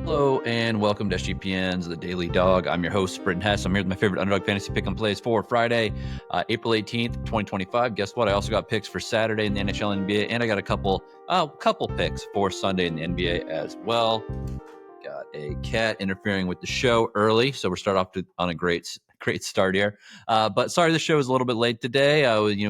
Hello and welcome to SGPN's The Daily Dog. I'm your host, Brent. I'm here with my favorite Underdog fantasy pick and plays for Friday, April 18th, 2025. Guess what? I also got picks for Saturday in the NHL and NBA, and I got a couple picks for Sunday in the NBA as well. Got a cat interfering with the show early, so we're starting off on a great start here. But sorry, the show is a little bit late today.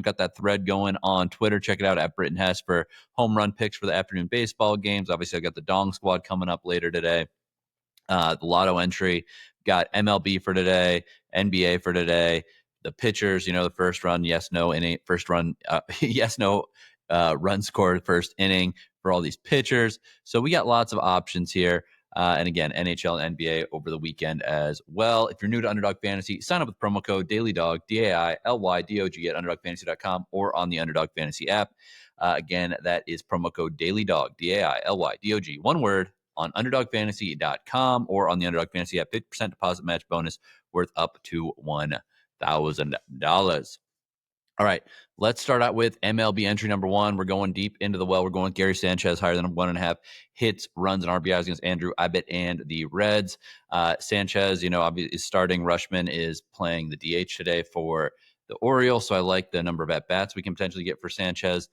Got that thread going on Twitter. Check it out at Britton Hess for home run picks for the afternoon baseball games. Obviously, I got the Dong Squad coming up later today. The lotto entry, got MLB for today, NBA for today. The pitchers, the first run, yes, no inning, first run, yes, no run scored first inning for all these pitchers. So we got lots of options here. And again, NHL and NBA over the weekend as well. If you're new to Underdog Fantasy, sign up with promo code DailyDog, DAILYDOG at UnderdogFantasy.com or on the Underdog Fantasy app. Again, that is promo code DailyDog, DAILYDOG, one word, on UnderdogFantasy.com or on the Underdog Fantasy app. 50% deposit match bonus worth up to $1,000. All right, let's start out with MLB entry number one. We're going deep into the well. We're going with Gary Sanchez, higher than 1.5 hits, runs, and RBIs against Andrew Abbott and the Reds. Sanchez, is starting. Rushman is playing the DH today for the Orioles, so I like the number of at-bats we can potentially get for Sanchez.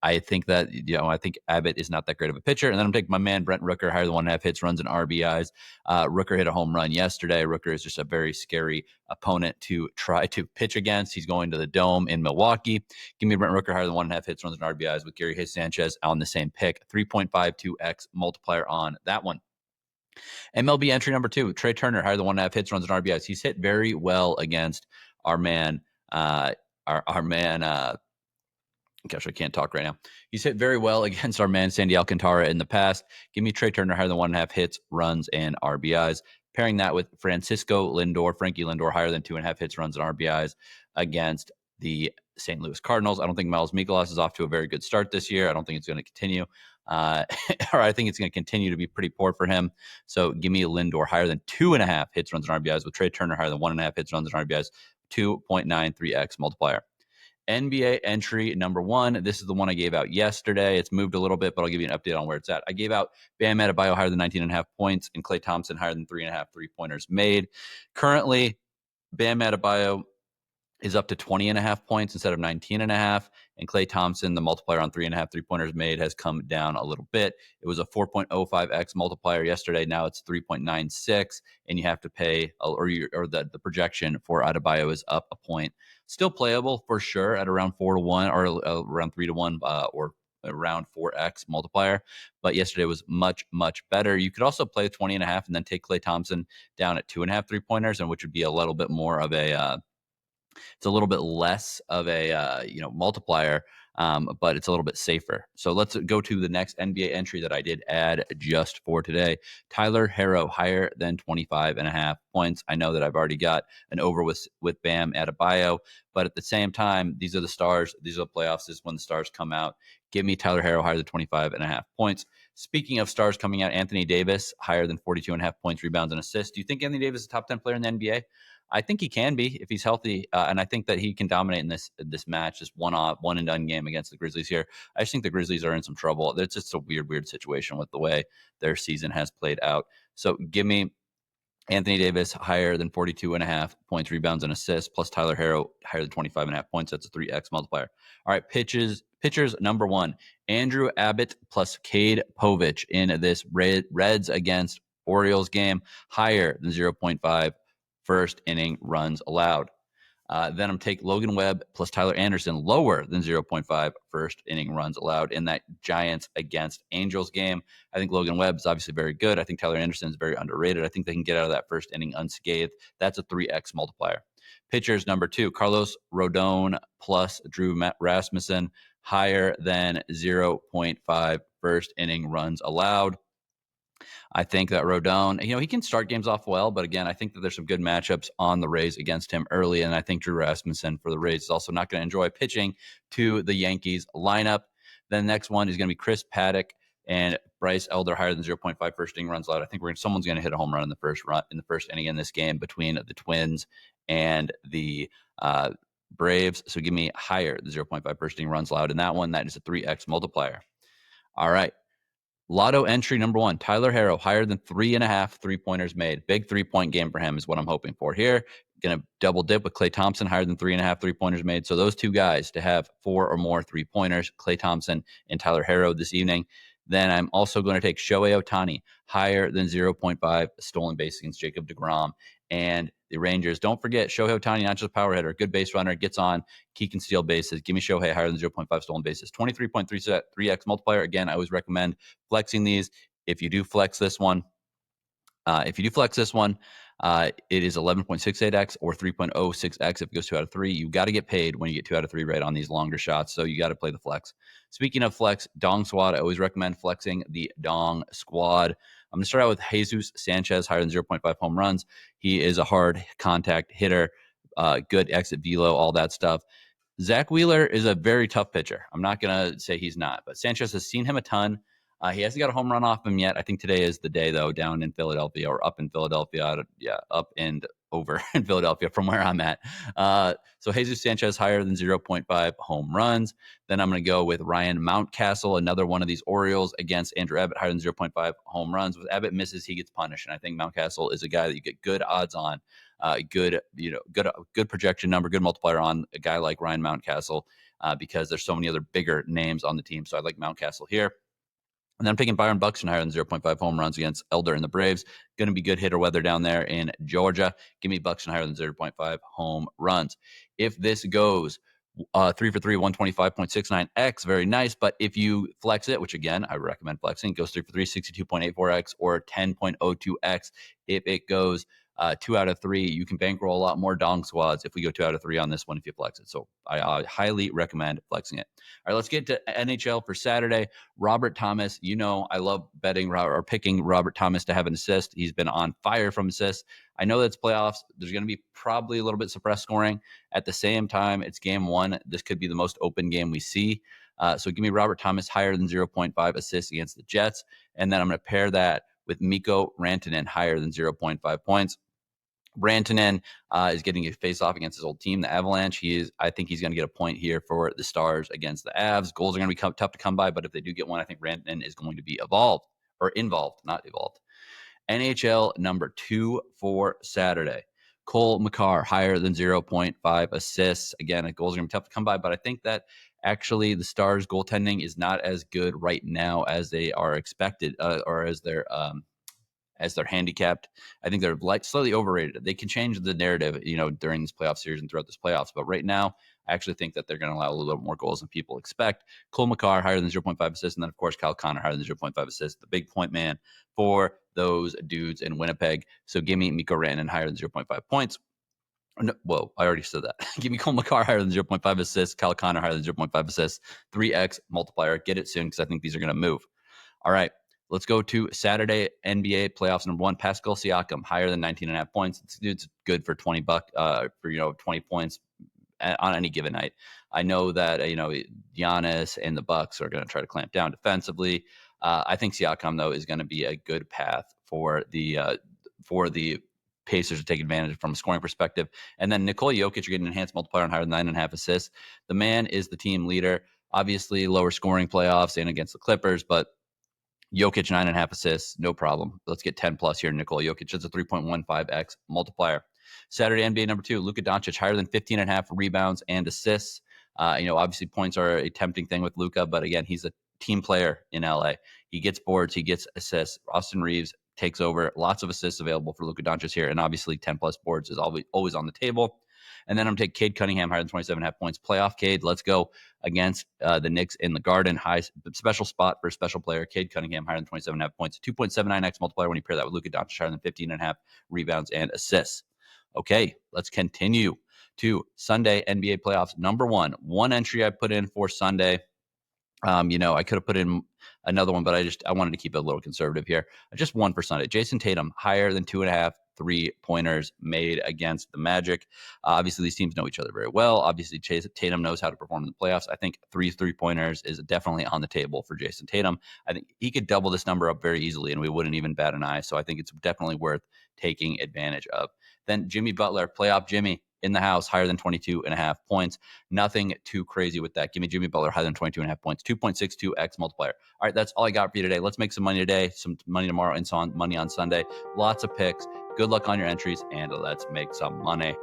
I think that, I think Abbott is not that great of a pitcher. And then I'm taking my man, Brent Rooker, higher than 1.5 hits, runs, and RBIs. Rooker hit a home run yesterday. Rooker is just a very scary opponent to try to pitch against. He's going to the Dome in Milwaukee. Give me Brent Rooker, higher than 1.5 hits, runs, and RBIs with Gary Sanchez on the same pick. 3.52x multiplier on that one. MLB entry number two, Trea Turner, higher than 1.5 hits, runs, and RBIs. He's hit very well against our man, gosh, I can't talk right now. He's hit very well against our man, Sandy Alcantara, in the past. Give me Trea Turner higher than 1.5 hits, runs, and RBIs. Pairing that with Frankie Lindor, higher than 2.5 hits, runs, and RBIs against the St. Louis Cardinals. I don't think Miles Mikolas is off to a very good start this year. I don't think it's going to continue. Or I think it's going to continue to be pretty poor for him. So give me Lindor higher than 2.5 hits, runs, and RBIs with Trea Turner higher than 1.5 hits, runs, and RBIs. 2.93x multiplier. NBA entry number one. This is the one I gave out yesterday. It's moved a little bit, but I'll give you an update on where it's at. I gave out Bam Adebayo higher than 19.5 points and Klay Thompson higher than 3.5 3-pointers made. Currently, Bam Adebayo is up to 20.5 points instead of 19.5. And Klay Thompson, the multiplier on 3.5 3-pointers made, has come down a little bit. It was a 4.05x multiplier yesterday. Now it's 3.96, and you have to pay, or the projection for Adebayo is up a point. Still playable for sure at around 4-1 or around 3-1 or around 4x multiplier. But yesterday was much, much better. You could also play 20.5 and then take Klay Thompson down at 2.5 3-pointers, and which would be a little bit more of a it's a little bit less of a multiplier, but it's a little bit safer. So let's go to the next NBA entry that I did add just for today. Tyler Herro higher than 25.5 points. I know that I've already got an over with Bam Adebayo, but at the same time, these are the stars. These are the playoffs. This is when the stars come out. Give me Tyler Herro higher than 25.5 points. Speaking of stars coming out, Anthony Davis higher than 42.5 points, rebounds, and assists. Do you think Anthony Davis is a top 10 player in the NBA? I think he can be if he's healthy, and I think that he can dominate in this match, this one and done game against the Grizzlies here. I just think the Grizzlies are in some trouble. It's just a weird situation with the way their season has played out. So give me Anthony Davis higher than 42.5 points, rebounds, and assists, plus Tyler Herro higher than 25.5 points. That's a 3x multiplier. All right, pitchers number one, Andrew Abbott plus Cade Povich in this Reds against Orioles game, higher than 0.5 first inning runs allowed. Then I'm taking Logan Webb plus Tyler Anderson, lower than 0.5 first inning runs allowed in that Giants against Angels game. I think Logan Webb is obviously very good. I think Tyler Anderson is very underrated. I think they can get out of that first inning unscathed. That's a 3x multiplier. Pitchers number two, Carlos Rodon plus Drew Rasmussen, higher than 0.5 first inning runs allowed. I think that Rodon, he can start games off well, but again, I think that there's some good matchups on the Rays against him early, and I think Drew Rasmussen for the Rays is also not going to enjoy pitching to the Yankees lineup. Then the next one is going to be Chris Paddock and Bryce Elder, higher than 0.5 first inning runs allowed. I think someone's going to hit a home run in the first inning in this game between the Twins and the Braves. So give me higher than 0.5 first inning runs allowed in that one. That is a 3x multiplier. All right. Lotto entry number 1, Tyler Herro, higher than 3.5 3-pointers made. Big 3-point game for him is what I'm hoping for here. Going to double dip with Klay Thompson, higher than 3.5 3-pointers made. So those two guys to have 4 or more 3-pointers, Klay Thompson and Tyler Herro this evening. Then I'm also going to take Shohei Ohtani, higher than 0.5 stolen base against Jacob deGrom and the Rangers. Don't forget, Shohei Ohtani, not just a power hitter, good base runner, gets on, he can steal bases. Give me Shohei higher than 0.5 stolen bases. 23.3x multiplier. Again, I always recommend flexing these. If you do flex this one, it is 11.68x or 3.06x if it goes 2 out of 3. You got to get paid when you get 2 out of 3 right on these longer shots, so you got to play the flex. Speaking of flex, Dong Squad, I always recommend flexing the Dong Squad. I'm going to start out with Jesus Sanchez, higher than 0.5 home runs. He is a hard contact hitter, good exit velo, all that stuff. Zach Wheeler is a very tough pitcher. I'm not going to say he's not, but Sanchez has seen him a ton. He hasn't got a home run off him yet. I think today is the day, though, down in Philadelphia or up in Philadelphia. Yeah, up and over in Philadelphia from where I'm at. So Jesus Sanchez higher than 0.5 home runs. Then I'm going to go with Ryan Mountcastle, another one of those Orioles against Andrew Abbott, higher than 0.5 home runs. With Abbott misses, he gets punished. And I think Mountcastle is a guy that you get good odds on, good projection number, good multiplier on a guy like Ryan Mountcastle because there's so many other bigger names on the team. So I like Mountcastle here. And then I'm picking Byron Buxton higher than 0.5 home runs against Elder and the Braves. Going to be good hitter weather down there in Georgia. Give me Buxton higher than 0.5 home runs. If this goes 3 for 3, 125.69x, very nice. But if you flex it, which again, I recommend flexing, it goes 3 for 3, 62.84x or 10.02x. If it goes 2 out of 3, you can bankroll a lot more Dong Squads if we go 2 out of 3 on this one if you flex it. So I highly recommend flexing it. All right, let's get to NHL for Saturday. Robert Thomas, I love betting or picking Robert Thomas to have an assist. He's been on fire from assists. I know that's playoffs. There's going to be probably a little bit suppressed scoring. At the same time, it's game 1. This could be the most open game we see. So give me Robert Thomas higher than 0.5 assists against the Jets. And then I'm going to pair that with Mikko Rantanen higher than 0.5 points. Rantanen is getting a face-off against his old team, the Avalanche. I think he's going to get a point here for the Stars against the Avs. Goals are going to be tough to come by, but if they do get one, I think Rantanen is going to be involved, not evolved. NHL number 2 for Saturday. Cole Makar, higher than 0.5 assists. Again, goals are going to be tough to come by, but I think that actually the Stars' goaltending is not as good right now as they are expected, or as they're handicapped. I think they're slightly overrated. They can change the narrative, during this playoff series and throughout this playoffs. But right now, I actually think that they're going to allow a little bit more goals than people expect. Cole Makar, higher than 0.5 assists. And then, of course, Kyle Connor, higher than 0.5 assists. The big point man for those dudes in Winnipeg. So give me Mikko Rantanen higher than 0.5 points. No, whoa, I already said that. Give me Cole Makar higher than 0.5 assists. Kyle Connor higher than 0.5 assists. 3x multiplier. Get it soon because I think these are going to move. All right. Let's go to Saturday NBA playoffs. Number 1, Pascal Siakam, higher than 19.5 points. This dude's good for $20 for 20 points on any given night. I know that Giannis and the Bucks are going to try to clamp down defensively. I think Siakam though is going to be a good path for the Pacers to take advantage from a scoring perspective. And then Nikola Jokic, you're getting an enhanced multiplier on higher than 9.5 assists. The man is the team leader. Obviously, lower scoring playoffs and against the Clippers, but Jokic 9.5 assists, no problem. Let's get 10 plus here. Nikola Jokic, it's a 3.15x multiplier. Saturday NBA number 2, Luka Doncic, higher than 15.5 rebounds and assists. Obviously points are a tempting thing with Luka, but again, he's a team player in LA. He gets boards, he gets assists. Austin Reeves takes over. Lots of assists available for Luka Doncic here, and obviously 10 plus boards is always on the table. And then I'm taking Cade Cunningham higher than 27.5 points. Playoff Cade, let's go against the Knicks in the Garden. High special spot for a special player. Cade Cunningham higher than 27.5 points. 2.79x multiplier when you pair that with Luka Doncic higher than 15.5 rebounds and assists. Okay, let's continue to Sunday NBA playoffs. Number 1 entry I put in for Sunday. I could have put in another one, but I wanted to keep it a little conservative here. Just one for Sunday. Jason Tatum, higher than 2.5 3-pointers made against the Magic. Obviously, these teams know each other very well. Obviously, Tatum knows how to perform in the playoffs. I think 3-pointers is definitely on the table for Jason Tatum. I think he could double this number up very easily, and we wouldn't even bat an eye. So I think it's definitely worth taking advantage of. Then Jimmy Butler, playoff Jimmy. in the house, higher than 22.5 points. Nothing too crazy with that. Give me Jimmy Butler, higher than 22.5 points, 2.62x multiplier. All right, that's all I got for you today. Let's make some money today, some money tomorrow, and money on Sunday. Lots of picks. Good luck on your entries, and let's make some money.